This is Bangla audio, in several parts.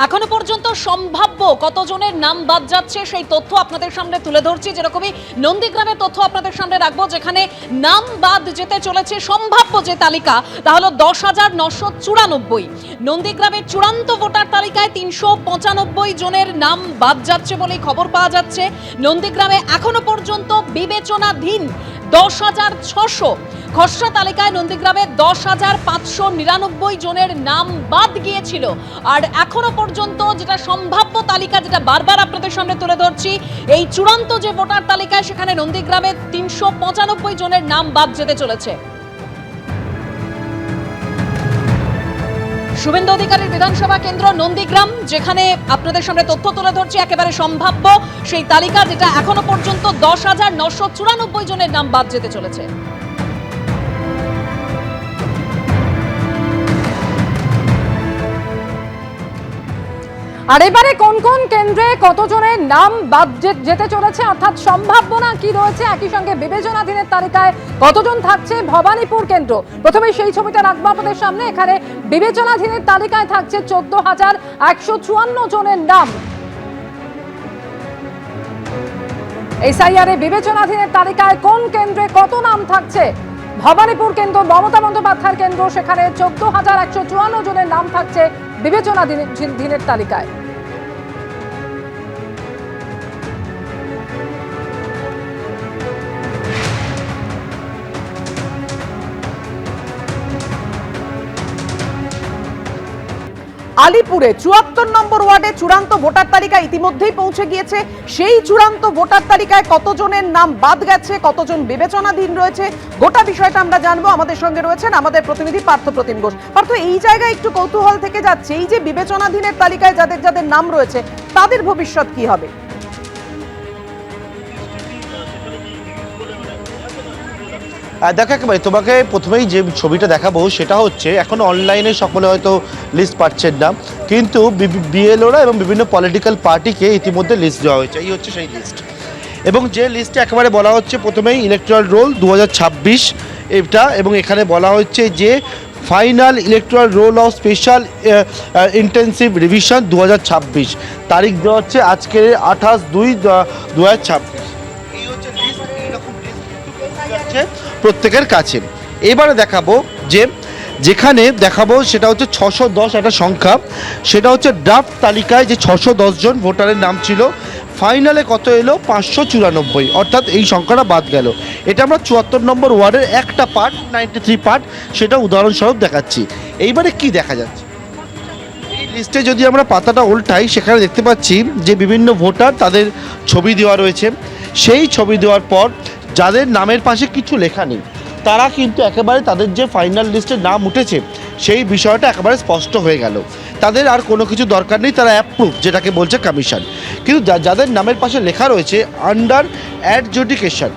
এখনো পর্যন্ত সম্ভাব্য কতজনের নাম বাদ যাচ্ছে সেই তথ্য আপনাদের সামনে তুলে ধরছি। যেরকমই নন্দীগ্রামের তথ্য আপনাদের সামনে রাখবো, যেখানে নাম বাদ যেতে চলেছে সম্ভাব্য যে তালিকা তা হলো 10,994। নন্দীগ্রামের চূড়ান্ত ভোটার তালিকায় 395 জনের নাম বাদ যাচ্ছে বলেই খবর পাওয়া যাচ্ছে। নন্দীগ্রামে এখনো পর্যন্ত বিবেচনাধীন 10,600, খসড়া তালিকায় নন্দীগ্রামে 10,599 জনের নাম বাদ গিয়েছিল। আর এখনো পর্যন্ত যেটা সম্ভাব্য তালিকা, যেটা বারবার আপনাদের সামনে তুলে ধরছি, এই চূড়ান্ত যে ভোটার তালিকায় সেখানে নন্দীগ্রামে 395 জনের নাম বাদ যেতে চলেছে। শুভেন্দু অধিকারীর বিধানসভা কেন্দ্র নন্দীগ্রাম, যেখানে আপনাদের সামনে তথ্য তুলে ধরছি একেবারে সম্ভাব্য সেই তালিকা, যেটা এখনো পর্যন্ত 10,994 জনের নাম বাদ যেতে চলেছে। আর এবারে কোন কোন কেন্দ্রে কতজনের নাম বাদ যেতে চলেছে, অর্থাৎ সম্ভাবনা কি রয়েছে, একই সঙ্গে বিবেচনাধীনের তালিকায় কতজন থাকছে ভবানীপুর কেন্দ্র। প্রথমে সেই ছবিটা রাখবো আপনাদের সামনে। এখানে বিবেচনাধীনের তালিকায় থাকছে 14,154 জনের নাম। এসআইআর বিবেচনাধীনের তালিকায় কোন কেন্দ্রে কত নাম থাকছে? ভবানীপুর কেন্দ্র, মমতা বন্দ্যোপাধ্যায়ের কেন্দ্র, সেখানে 14,154 জনের নাম থাকছে বিবেচনাধীনের তালিকায়। আলিপুরে ৭৪ নম্বর ওয়ার্ডে চূড়ান্ত ভোটার তালিকা ইতিমধ্যেই পৌঁছে গিয়েছে। সেই চূড়ান্ত ভোটার তালিকায় কতজনের নাম বাদ গেছে, কতজন বিবেচনাধীন রয়েছে, গোটা বিষয়টা আমরা জানবো। আমাদের সঙ্গে রয়েছেন আমাদের প্রতিনিধি পার্থপ্রতিম ঘোষ। পার্থ, এই জায়গায় একটু কৌতূহল থেকে যাচ্ছে, এই যে বিবেচনাধীনের তালিকায় যাদের যাদের নাম রয়েছে তাদের ভবিষ্যৎ কি হবে? দেখো, একেবারে তোমাকে প্রথমেই যে ছবিটা দেখাবো সেটা হচ্ছে, এখন অনলাইনে সকলে হয়তো লিস্ট পাচ্ছেন না, কিন্তু বিএলওরা এবং বিভিন্ন পলিটিক্যাল পার্টিকে ইতিমধ্যে লিস্ট দেওয়া হয়েছে। এই হচ্ছে সেই লিস্ট, এবং যে লিস্টে একেবারে বলা হচ্ছে প্রথমেই ইলেকট্রাল রোল 2026 এটা, এবং এখানে বলা হচ্ছে যে final electoral roll of special intensive revision 2026, তারিখ দেওয়া হচ্ছে আজকের 28/2/2026। এই হচ্ছে লিস্ট, এইরকম লিস্ট প্রত্যেকের কাছে। এবারে দেখাবো যে যেখানে দেখাবো সেটা হচ্ছে 610 একটা সংখ্যা, সেটা হচ্ছে ড্রাফট তালিকায় যে 610 জন ভোটারের নাম ছিল, ফাইনালে কত এলো 594, অর্থাৎ এই সংখ্যাটা বাদ গেল। এটা আমরা 74 নম্বর ওয়ার্ডের একটা পার্ট, 93 পার্ট, সেটা উদাহরণস্বরূপ দেখাচ্ছি। এইবারে কি দেখা যাচ্ছে, এই লিস্টে যদি আমরা পাতাটা উল্টাই সেখানে দেখতে পাচ্ছি যে বিভিন্ন ভোটার, তাদের ছবি দেওয়া রয়েছে। সেই ছবি দেওয়ার পর যাদের নামের পাশে কিছু লেখা নেই, তারা কিন্তু একেবারে তাদের যে ফাইনাল লিস্টে নাম উঠেছে সেই বিষয়টা একেবারে স্পষ্ট হয়ে গেল। তাদের আর কোনো কিছু দরকার নেই, তারা অ্যাপ্রুভ, যেটাকে বলছে কমিশন। কিন্তু যাদের নামের পাশে লেখা রয়েছে আন্ডার অ্যাডজুডিকেশন,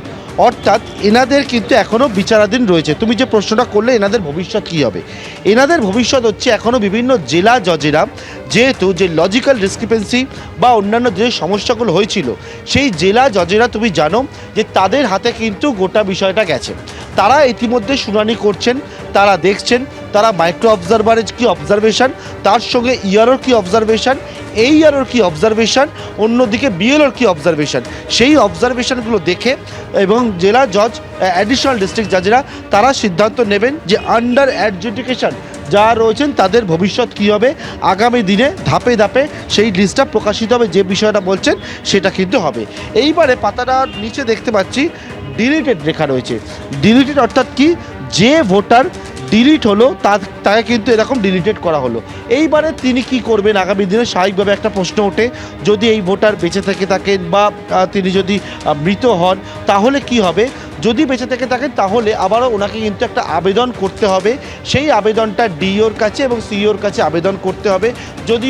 অর্থাৎ এনাদের কিন্তু এখনও বিচারাধীন রয়েছে। তুমি যে প্রশ্নটা করলে এনাদের ভবিষ্যৎ কী হবে, এনাদের ভবিষ্যৎ হচ্ছে এখনও বিভিন্ন জেলা জজেরা, যেহেতু যে লজিক্যাল ডিসক্রিপেন্সি বা অন্যান্য যে সমস্যাগুলো হয়েছিল, সেই জেলা জজেরা তুমি জানো যে তাদের হাতে কিন্তু গোটা বিষয়টা গেছে। তারা ইতিমধ্যে শুনানি করছেন, তারা দেখছেন, তারা মাইক্রো অবজারভারের কী অবজারভেশন, তার সঙ্গে ইয়ারোর কী অবজারভেশন, এই ইয়ারোর কী অবজারভেশন, অন্যদিকে বিএলওর কী অবজারভেশন, সেই অবজারভেশনগুলো দেখে এবং জেলা জজ, অ্যাডিশনাল ডিস্ট্রিক্ট জাজেরা তারা সিদ্ধান্ত নেবেন যে আন্ডার অ্যাডজুডিকেশন যারা রয়েছেন তাদের ভবিষ্যৎ কী হবে। আগামী দিনে ধাপে ধাপে সেই লিস্টটা প্রকাশিত হবে, যে বিষয়টা বলছেন সেটা কিন্তু হবে। এইবারে পাতাটার নিচে দেখতে পাচ্ছি ডিলিটেড লেখা রয়েছে। ডিলিটেড অর্থাৎ কি, যে ভোটার ডিলিট হলো তাকে কিন্তু এরকম ডিলিটেড করা হলো। এইবারে তিনি কি করবেন আগামী দিনে, স্বাভাবিকভাবে একটা প্রশ্ন ওঠে, যদি এই ভোটার বেঁচে থেকে থাকেন বা তিনি যদি মৃত হন তাহলে কি হবে। যদি বেঁচে থেকে থাকেন তাহলে আবারও ওনাকে কিন্তু একটা আবেদন করতে হবে। সেই আবেদনটা ডিওর কাছে এবং সিইওর কাছে আবেদন করতে হবে। যদি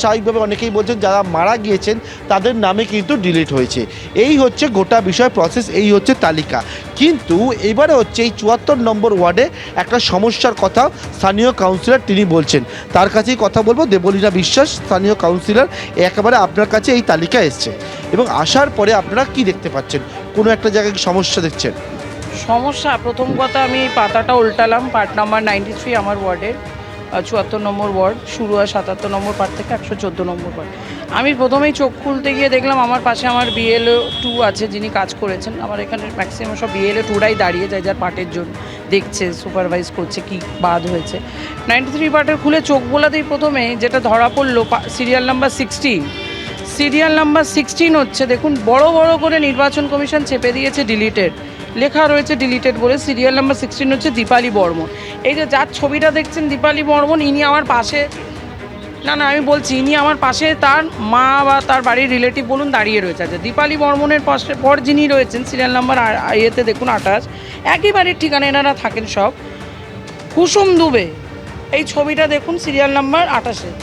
স্বাভাবিকভাবে অনেকেই বলছেন যারা মারা গিয়েছেন তাদের নামে কিন্তু ডিলিট হয়েছে। এই হচ্ছে গোটা বিষয় প্রসেস, এই হচ্ছে তালিকা। কিন্তু এবারে হচ্ছে এই ৭৪ নম্বর ওয়ার্ডে একটা সমস্যার কথা স্থানীয় কাউন্সিলর তিনি বলছেন, তার কাছেই কথা বলবো। দেবলীনা বিশ্বাস, স্থানীয় কাউন্সিলর, একেবারে আপনার কাছে এই তালিকা এসছে, এবং আসার পরে আপনারা কি দেখতে পাচ্ছেন, কোনো একটা জায়গায় সমস্যা দেখছেন? সমস্যা, প্রথম কথা আমি পাতাটা উল্টালাম, পার্ট নাম্বার 93 আমার ওয়ার্ডের, 74 নম্বর ওয়ার্ড, শুরু হয় 77 নম্বর পার্ট থেকে 114 নম্বর পার্ট। আমি প্রথমেই চোখ খুলতে গিয়ে দেখলাম আমার পাশে আমার BLO 2 আছে, যিনি কাজ করেছেন। আমার এখানে ম্যাক্সিমাম সব BLO 2রাই দাঁড়িয়ে যায়, যার পার্টের জন্য দেখছে, সুপারভাইজ করছে কি বাদ হয়েছে। 93 পার্টের খুলে চোখ বোলাতেই প্রথমে যেটা ধরা পড়লো, সিরিয়াল নাম্বার 16। সিরিয়াল নাম্বার 16 হচ্ছে, দেখুন বড় বড় করে নির্বাচন কমিশন চেপে দিয়েছে ডিলিটেড, লেখা রয়েছে ডিলিটেড বলে। সিরিয়াল নাম্বার 16 হচ্ছে দীপালি বর্মন। এই যে যার ছবিটা দেখছেন দীপালি বর্মন, ইনি আমার পাশে, না আমি বলছি, ইনি আমার পাশে তার মা বা তার বাড়ির রিলেটিভ বলুন দাঁড়িয়ে রয়েছে। আচ্ছা, দীপালি বর্মনের পাশে পর যিনি রয়েছেন সিরিয়াল নাম্বার ইয়েতে দেখুন 28, একই বাড়ির ঠিকানা, এনারা থাকেন সব। কুসুম দুবে, এই ছবিটা দেখুন সিরিয়াল নাম্বার 28,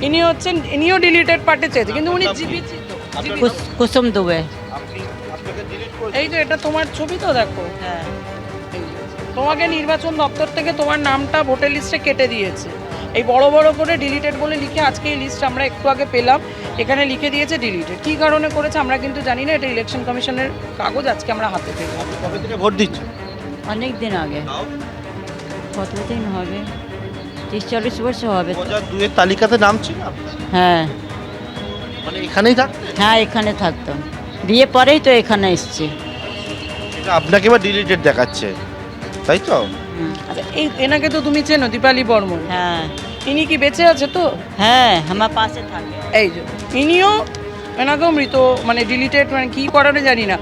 ইনি হচ্ছেন, ইনিও ডিলিটেড পার্টে চেয়েছে, কিন্তু উনি জীবিত। কুসুম দুবে। এই যে এটা তোমার ছবি তো দেখো, হ্যাঁ, এই যে। তোমাকে নির্বাচন দপ্তর থেকে তোমার নামটা ভোটার লিস্টে কেটে দিয়েছে, এই বড় বড় করে ডিলিটেড বলে লিখে। আজকে এই লিস্ট আমরা একটু আগে পেলাম, এখানে লিখে দিয়েছে ডিলিটেড। কী কারণে করেছে আমরা কিন্তু জানি না, এটা ইলেকশন কমিশনের কাগজ আজকে আমরা হাতে পেলাম। কবে থেকে ভোট দিচ্ছে? অনেক দিন আগে। কতদিন হবে? 30-40 বছর হবে। 2002-এর তালিকাতে নাম ছিল আপনার? হ্যাঁ মানে এখানেই থাকতেন? হ্যাঁ, এখানে থাকতাম, বিয়ে পরেই তো এখানে এসছি। এটা আপনাকে এবার ডিলিটেড দেখাচ্ছে, তাই তো? হুম, আচ্ছা, এই এনাকে তো তুমি চেনো, দীপালি বর্মন। হ্যাঁ ইনি কি বেঁচে আছে তো? হ্যাঁ, আমার পাশে থাকে। এই যে ইনিও, এনাকেও মৃত, মানে ডিলিটেড, মানে কী কারণে জানি না,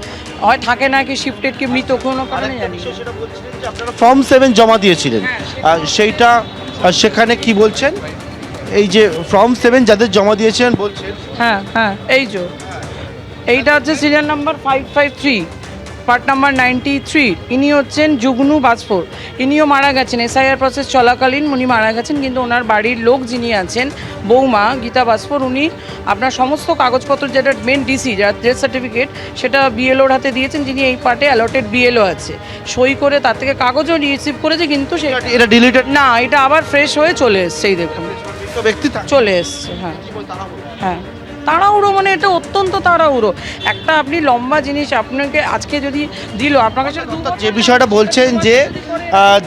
হয় থাকে না কি শিফটেড কি মৃত, কোনো কারণে জানি না। সেটা বলছিলেন যে আপনারা ফর্ম 7 জমা দিয়েছিলেন, সেইটা সেখানে কি বলছেন? এই যে ফর্ম 7 যাদের জমা দিয়েছিলেন বলছেন। হ্যাঁ হ্যাঁ, এই যে এইটা হচ্ছে সিরিয়াল নাম্বার 553, পার্ট নাম্বার 93। ইনি হচ্ছেন যুগনু বাজপুর, ইনিও মারা গেছেন, SIR প্রসেস চলাকালীন উনি মারা গেছেন। কিন্তু ওনার বাড়ির লোক যিনি আছেন, বৌমা গীতা বাজপুর, উনি আপনার সমস্ত কাগজপত্র, যেটা মেন ডিসি, যার ডেথ সার্টিফিকেট, সেটা BLOর হাতে দিয়েছেন, যিনি এই পার্টে অ্যালটেড BLO আছে, সই করে তার থেকে কাগজও রিসিভ করেছে, কিন্তু সেটা এটা ডিলিটেড না, এটা আবার ফ্রেশ হয়ে চলে এসছে, এই দেখুন ব্যক্তি চলে এসছে। হ্যাঁ হ্যাঁ, তাড়াহুড়ো, মানে এটা অত্যন্ত তাড়াহুড়ো। একটা আপনি লম্বা জিনিস আপনাকে আজকে যদি দিল, আপনার কাছে যে বিষয়টা বলছেন যে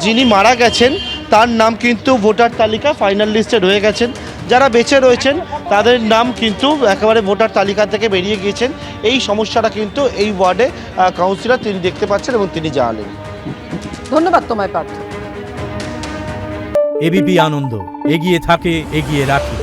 যিনি মারা গেছেন তার নাম কিন্তু ভোটার তালিকা ফাইনাল লিস্টে রয়ে গেছেন, যারা বেঁচে রয়েছেন তাদের নাম কিন্তু একেবারে ভোটার তালিকা থেকে বেরিয়ে গিয়েছেন। এই সমস্যাটা কিন্তু এই ওয়ার্ডে কাউন্সিলর তিনি দেখতে পাচ্ছেন এবং তিনি জানালেন। ধন্যবাদ তোমায় পার্থ। এবিপি আনন্দ, এগিয়ে থাকে, এগিয়ে রাখে।